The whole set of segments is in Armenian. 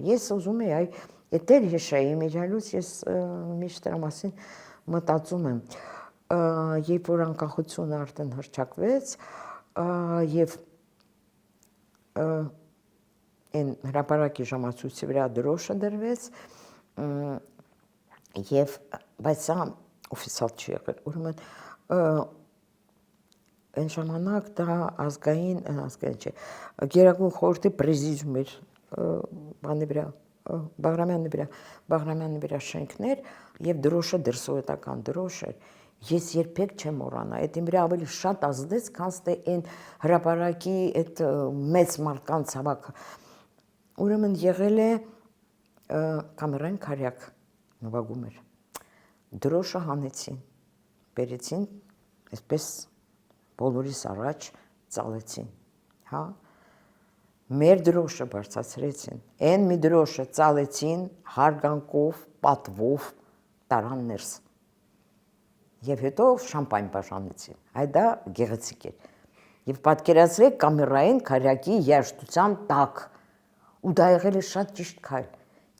Ես ուզում եի այդ դեր հիշեի միջալուց ես միշտ դրա մասին մտածում եմ, երբ որ անկախությունը արդեն հռչակվեց եւ այն հրապարակի ժամացույցի վրա դրոշը դրվեց եւ բայց սա օֆիցիալ չի եղել, ուրեմն այն ժամանակ դա ազգային չէ, Գերագույն խորհրդի պրեզիդիում էր բանի վրա, Բաղրամյանի վրա շենքներ եւ դրոշը դրսովետական դրոշ էր, ես երբեք չեմ մոռանա, այդ իմ վրա ավելի շատ ազդեց, քան թե այն հրապարակի այդ մեծ մարդկանց հավաքը, ուրեմն եղել է կամերային քարյակ նվագում էր, դրոշը հանեցին, բերեցին, այսպես բոլորիս առաջ ծալեցին, հա, մեր դրոշը բարձրացրեցին, այն մի դրոշը ծալեցին հարգանքով, պատվով, տարան ներս, եւ հետո շամպայն բաժանեցին, այդ դա գեղեցիկ էր, եւ պատկերացրեք կամերային քարյակի երաժշտության տակ, ու դա եղել է շատ ճիշտ քայլ,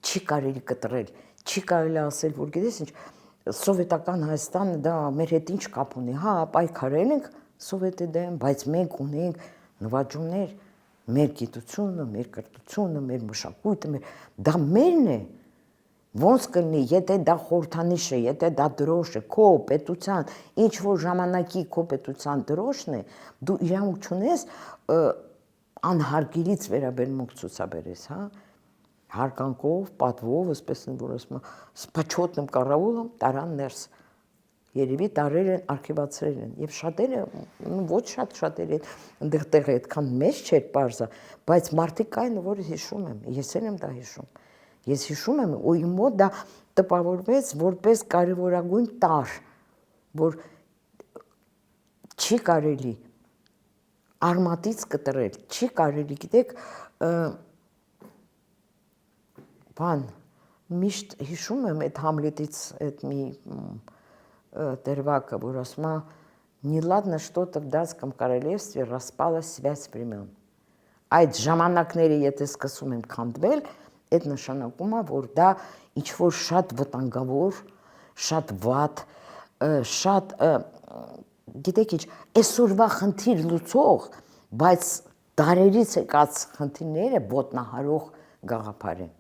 չի կարելի կտրել, չի կարելի ասել, որ գիտես ինչ, սովետական Հայաստանը դա մեր հետ ինչ կապ ունի, հա, պայքարել ենք սովետի դեմ, բայց մենք ունենք նվաճումներ, մեր գիտությունը, մեր կրթությունը, մեր մշակույթը, դա մերն է, ոնց կլինի, եթե դա խորհրդանիշ է, եթե դա դրոշ է, քո պետության, ինչ որ ժամանակի քո պետության դրոշն է, դու իրավունք չունես անհարգելից վերաբերմունք ցուցաբերես, հա, հարգանքով, պատվով, այսպես են որ ասում, с почетным караулом տարան ներս, երևի տարեր են արխիվացրել են, եւ շատերը, ոչ շատերը այնտեղ տեղը այդքան մեծ չէր պարզը, բայց մարդիկ կային, որ հիշում եմ, ես էլ եմ դա հիշում, ես հիշում եմ, ու իմ մոտ դա տպավորվեց որպես կարևորագույն տար, որ չի կարելի արմատից կտրել, չի կարելի, գիտեք, բան, միշտ հիշում եմ այդ Համլետից այդ մի դերվակը, որ ասում է, «Не ладно что-то в датском королевстве распалась связь времен». Այդ ժամանակները, եթե սկսում եմ քանդվել, այդ նշանակում է, որ դա ինչ-որ շատ վտանգավոր, շատ վատ, շատ, գիտեք ինչ, այսօրվա խնդիր լուծող, բայց դարերից եկած խնդիրները ոտնահարող գաղափար են։